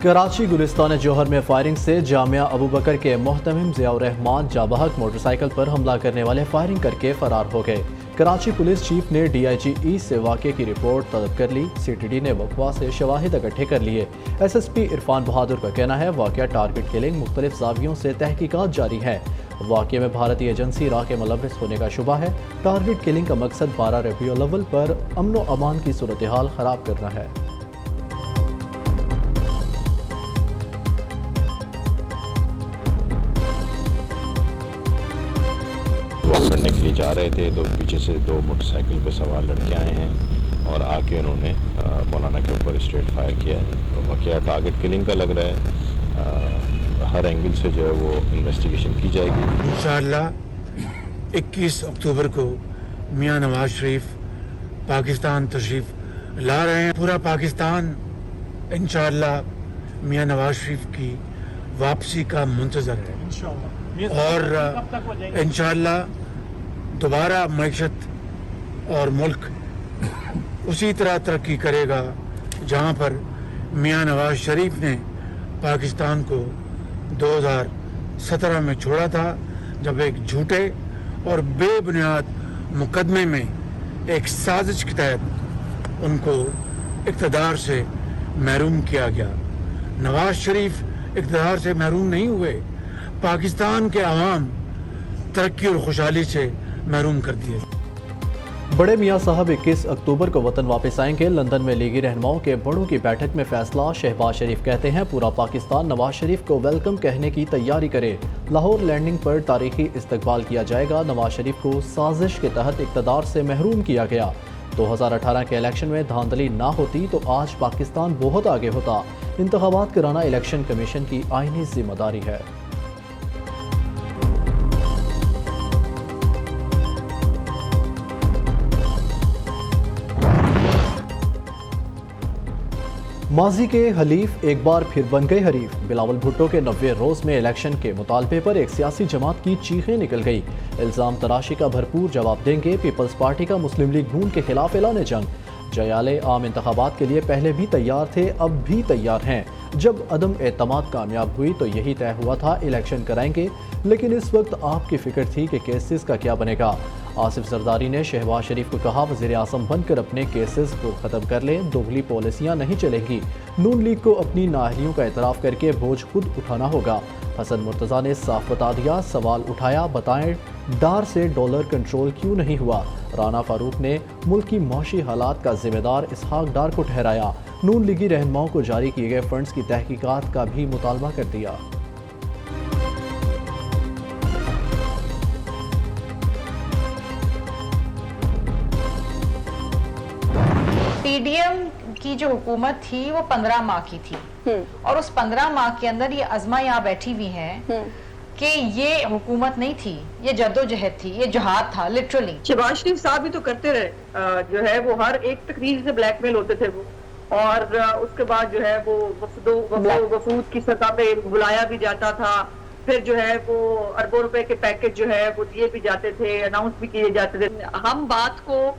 کراچی گلستان جوہر میں فائرنگ سے جامعہ ابو بکر کے محتمم ضیاء الرحمان جابحق موٹر سائیکل پر حملہ کرنے والے فائرنگ کر کے فرار ہو گئے۔ کراچی پولیس چیف نے ڈی آئی جی ای سے واقعے کی رپورٹ طلب کر لی۔ سی ٹی ڈی نے وقوع سے شواہد اکٹھے کر لیے۔ ایس ایس پی عرفان بہادر کا کہنا ہے واقعہ ٹارگٹ کلنگ، مختلف زاویوں سے تحقیقات جاری ہیں۔ واقعے میں بھارتی ایجنسی را کے ملوث ہونے کا شبہ ہے۔ ٹارگٹ کلنگ کا مقصد 12 ربیع الاول پر امن و امان کی صورتحال خراب کرنا ہے۔ کرنے کے لیے جا رہے تھے تو پیچھے سے 2 موٹر سائیکل پہ سوار لڑکے آئے ہیں اور آ کے انہوں نے مولانا کے اوپر اسٹریٹ فائر کیا ہے۔ تو واقعہ ٹارگٹ کلنگ کا لگ رہا ہے، ہر اینگل سے جو ہے وہ انویسٹیگیشن کی جائے گی۔ انشاءاللہ 21 اکتوبر کو میاں نواز شریف پاکستان تشریف لا رہے ہیں۔ پورا پاکستان انشاءاللہ میاں نواز شریف کی واپسی کا منتظر ہے اور انشاءاللہ دوبارہ معیشت اور ملک اسی طرح ترقی کرے گا جہاں پر میاں نواز شریف نے پاکستان کو 2017 میں چھوڑا تھا، جب ایک جھوٹے اور بے بنیاد مقدمے میں ایک سازش کے تحت ان کو اقتدار سے محروم کیا گیا۔ نواز شریف اقتدار سے محروم نہیں ہوئے، پاکستان کے عوام ترقی اور خوشحالی سے محروم کر دیے۔ بڑے میاں صاحب 21 اکتوبر کو وطن واپس آئیں گے۔ لندن میں لیگی رہنماؤں کے بڑوں کی بیٹھک میں فیصلہ۔ شہباز شریف کہتے ہیں پورا پاکستان نواز شریف کو ویلکم کہنے کی تیاری کرے۔ لاہور لینڈنگ پر تاریخی استقبال کیا جائے گا۔ نواز شریف کو سازش کے تحت اقتدار سے محروم کیا گیا۔ 2018 کے الیکشن میں دھاندلی نہ ہوتی تو آج پاکستان بہت آگے ہوتا۔ انتخابات کرانا الیکشن کمیشن کی آئینی ذمہ داری ہے۔ ماضی کے حلیف ایک بار پھر بن گئے حریف۔ بلاول بھٹو کے 90 روز میں الیکشن کے مطالبے پر ایک سیاسی جماعت کی چیخیں نکل گئی۔ الزام تراشی کا بھرپور جواب دیں گے۔ پیپلز پارٹی کا مسلم لیگ نون کے خلاف اعلان جنگ۔ جیالے عام انتخابات کے لیے پہلے بھی تیار تھے، اب بھی تیار ہیں۔ جب عدم اعتماد کامیاب ہوئی تو یہی طے ہوا تھا الیکشن کرائیں گے، لیکن اس وقت آپ کی فکر تھی کہ کیسز کا کیا بنے گا۔ آصف زرداری نے شہباز شریف کو کہا وزیر اعظم بن کر اپنے کیسز کو ختم کر لیں، دوگلی پالیسیاں نہیں چلیں گی۔ نون لیگ کو اپنی نااہلیوں کا اعتراف کر کے بوجھ خود اٹھانا ہوگا۔ حسن مرتضیٰ نے صاف بتا دیا، سوال اٹھایا، بتائیں ڈار سے ڈالر کنٹرول کیوں نہیں ہوا۔ رانا فاروق نے ملک کی معاشی حالات کا ذمہ دار اسحاق ڈار کو ٹھہرایا۔ نون لیگی رہنماؤں کو جاری کیے گئے فنڈز کی تحقیقات کا بھی مطالبہ کر دیا۔ پی ڈی ایم کی جو حکومت تھی وہ 15 ماہ کی تھی اور اس 15 ماہ کے اندر یہ عزمہ یہاں بیٹھی ہوئی ہیں کہ یہ حکومت نہیں تھی، یہ جدوجہد تھی، یہ جہاد تھا لٹرلی۔ شہباز شریف صاحب بھی تو کرتے رہے، جو ہے وہ ہر ایک تقریر سے بلیک میل ہوتے تھے وہ، اور اس کے بعد جو ہے وہ وفود کی سطح پہ بلایا بھی جاتا تھا، پھر جو ہے وہ اربوں روپے کے پیکج جو ہے وہ دیے بھی جاتے تھے، اناؤنس بھی کیے جاتے تھے۔ ہم بات کو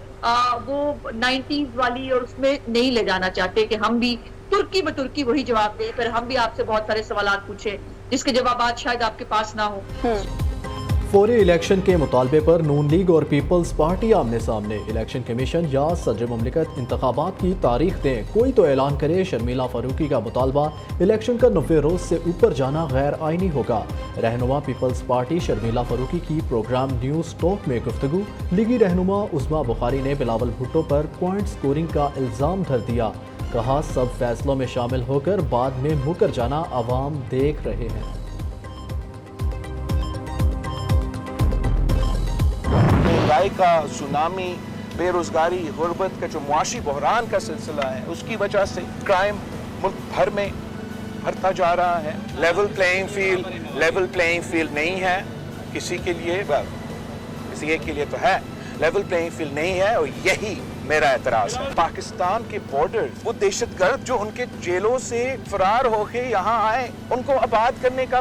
وہ 90s والی اور اس میں نہیں لے جانا چاہتے کہ ہم بھی ترکی بترکی وہی جواب دیں، پھر ہم بھی آپ سے بہت سارے سوالات پوچھیں جس کے جوابات شاید آپ کے پاس نہ ہوں۔ فوری الیکشن کے مطالبے پر نون لیگ اور پیپلز پارٹی آمنے سامنے۔ الیکشن کمیشن یا صدر مملکت انتخابات کی تاریخ دیں، کوئی تو اعلان کرے۔ شرمیلا فاروقی کا مطالبہ الیکشن کا 90 روز سے اوپر جانا غیر آئینی ہوگا۔ رہنما پیپلز پارٹی شرمیلا فاروقی کی پروگرام نیوز ٹاک میں گفتگو۔ لیگی رہنما عظمیٰ بخاری نے بلاول بھٹو پر پوائنٹ سکورنگ کا الزام دھر دیا، کہا سب فیصلوں میں شامل ہو کر بعد میں مکر جانا عوام دیکھ رہے ہیں۔ مہنگائی کا سونامی، بے روزگاری، غربت کا جو معاشی بحران کا سلسلہ ہے، اس کی وجہ سے کرائم ملک بھر میں بڑھتا جا رہا ہے۔ لیول پلینگ فیلڈ نہیں ہے کسی کے لیے، کسی ایک کے لیے تو ہے، لیول پلینگ فیلڈ نہیں ہے، اور یہی میرا اعتراض ہے۔ پاکستان کے بارڈر، وہ دہشت گرد جو ان کے جیلوں سے فرار ہو کے یہاں آئے، ان کو آباد کرنے کا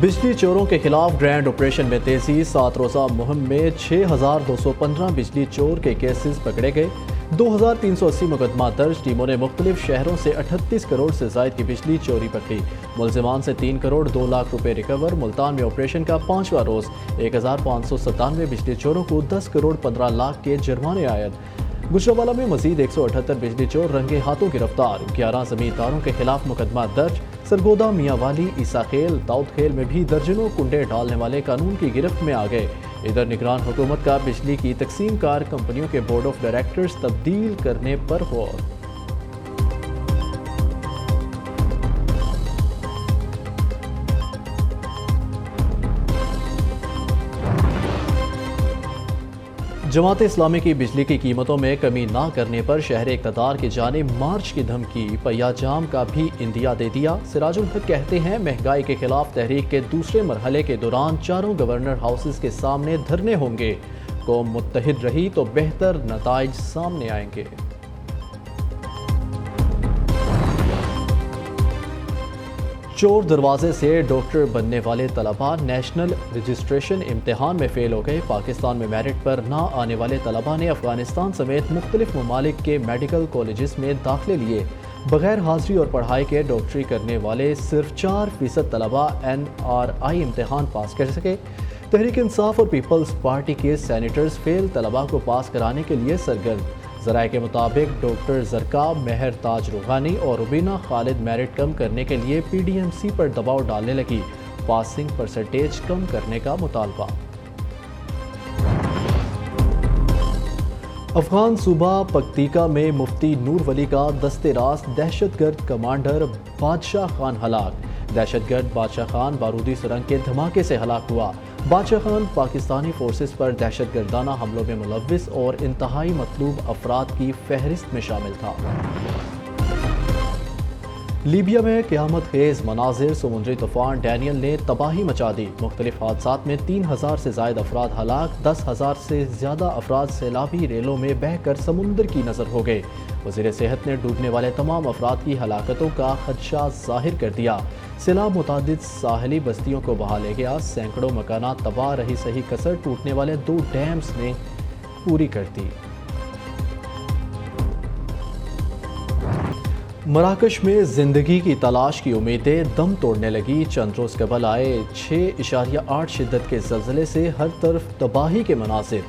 بجلی چوروں کے خلاف گرینڈ آپریشن میں تیزی، 7 روزہ مہم میں 6215 بجلی چور کے کیسز پکڑے گئے، 2380 مقدمہ درج، ٹیموں نے مختلف شہروں سے 38 کروڑ سے زائد کی بجلی چوری پکڑی، ملزمان سے 3 کروڑ 2 لاکھ روپے ریکور۔ ملتان میں آپریشن کا 5واں روز 1597 بجلی چوروں کو 10 کروڑ 15 لاکھ کے جرمانے عائد۔ گجرانوالہ میں مزید 178 بجلی چور رنگے ہاتھوں گرفتار، 11 زمینداروں کے خلاف مقدمہ درج۔ سرگودا، میاں والی، عیسیٰ خیل، داؤد خیل میں بھی درجنوں کنڈے ڈالنے والے قانون کی گرفت میں آ گئے۔ ادھر نگران حکومت کا بجلی کی تقسیم کار کمپنیوں کے بورڈ آف ڈائریکٹرز تبدیل کرنے پر غور۔ جماعت اسلامی کی بجلی کی قیمتوں میں کمی نہ کرنے پر شہر اقتدار کی جانب مارچ کی دھمکی، پہیا جام کا بھی اندیا دے دیا۔ سراج الحق کہتے ہیں مہنگائی کے خلاف تحریک کے دوسرے مرحلے کے دوران چاروں گورنر ہاؤسز کے سامنے دھرنے ہوں گے، قوم متحد رہی تو بہتر نتائج سامنے آئیں گے۔ چور دروازے سے ڈاکٹر بننے والے طلباء نیشنل رجسٹریشن امتحان میں فیل ہو گئے۔ پاکستان میں میرٹ پر نہ آنے والے طلباء نے افغانستان سمیت مختلف ممالک کے میڈیکل کالجز میں داخلے لیے۔ بغیر حاضری اور پڑھائی کے ڈاکٹری کرنے والے صرف 4% طلباء NRI امتحان پاس کر سکے۔ تحریک انصاف اور پیپلز پارٹی کے سینیٹرز فیل طلباء کو پاس کرانے کے لیے سرگرم۔ ذرائع کے مطابق ڈاکٹر زرکا مہر تاج روحانی اور ربینہ خالد میرٹ کم کرنے کے لیے PDMC پر دباؤ ڈالنے لگی، پاسنگ پرسنٹیج کم کرنے کا مطالبہ۔ افغان صوبہ پکتیکا میں مفتی نور ولی کا دست راست دہشت گرد کمانڈر بادشاہ خان ہلاک۔ دہشت گرد بادشاہ خان بارودی سرنگ کے دھماکے سے ہلاک ہوا۔ بادشاہ خان پاکستانی فورسز پر دہشت گردانہ حملوں میں ملوث اور انتہائی مطلوب افراد کی فہرست میں شامل تھا۔ لیبیا میں قیامت خیز مناظر، سمندری طوفان ڈینیل نے تباہی مچا دی۔ مختلف حادثات میں 3000 سے زائد افراد ہلاک، 10,000 سے زیادہ افراد سیلابی ریلوں میں بہہ کر سمندر کی نظر ہو گئے۔ وزیر صحت نے ڈوبنے والے تمام افراد کی ہلاکتوں کا خدشہ ظاہر کر دیا۔ سیلاب متعدد ساحلی بستیوں کو بہا لے گیا، سینکڑوں مکانات تباہ، رہی سہی کسر ٹوٹنے والے 2 ڈیمز نے پوری کر دی۔ مراکش میں زندگی کی تلاش کی امیدیں دم توڑنے لگی۔ چند روز قبل آئے 6.8 شدت کے زلزلے سے ہر طرف تباہی کے مناظر۔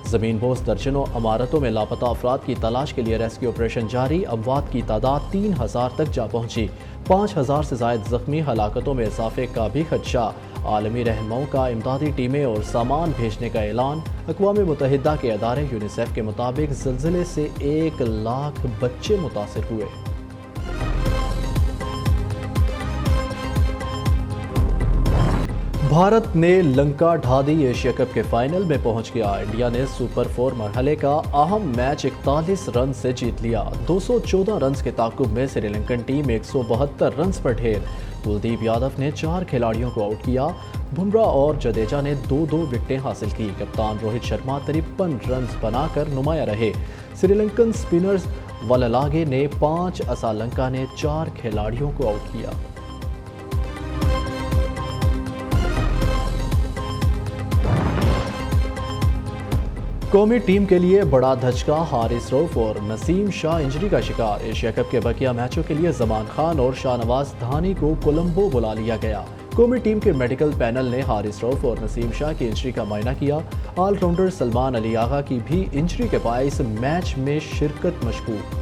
زمین بوس درجنوں عمارتوں میں لاپتہ افراد کی تلاش کے لیے ریسکیو آپریشن جاری، اموات کی تعداد 3000 تک جا پہنچی، 5000 سے زائد زخمی، ہلاکتوں میں اضافے کا بھی خدشہ۔ عالمی رہنماؤں کا امدادی ٹیمیں اور سامان بھیجنے کا اعلان۔ اقوام متحدہ کے ادارے یونیسیف کے مطابق زلزلے سے 1 لاکھ بچے متاثر ہوئے۔ بھارت نے لنکا ڈھا دی، ایشیا کپ کے فائنل میں پہنچ گیا۔ انڈیا نے سپر 4 مرحلے کا اہم میچ 41 رنز سے جیت لیا۔ 214 رنز کے تعاقب میں سری لنکن ٹیم 172 رنز پر ڈھیر۔ کلدیپ یادو نے 4 کھلاڑیوں کو آؤٹ کیا، بمراہ اور جڈیجا نے 2 وکٹیں حاصل کی۔ کپتان روہت شرما 53 رنز بنا کر نمایاں رہے۔ سری لنکن سپنرز وللاگے نے 5، اسالنکا نے 4 کھلاڑیوں کو آؤٹ کیا۔ قومی ٹیم کے لیے بڑا دھچکا، حارث روف اور نسیم شاہ انجری کا شکار۔ ایشیا کپ کے بقیہ میچوں کے لیے زمان خان اور شاہ نواز دھانی کو کولمبو بلا لیا گیا۔ قومی ٹیم کے میڈیکل پینل نے حارث روف اور نسیم شاہ کی انجری کا معائنہ کیا۔ آل راؤنڈر سلمان علی آغا کی بھی انجری کے باعث میچ میں شرکت مشکوک۔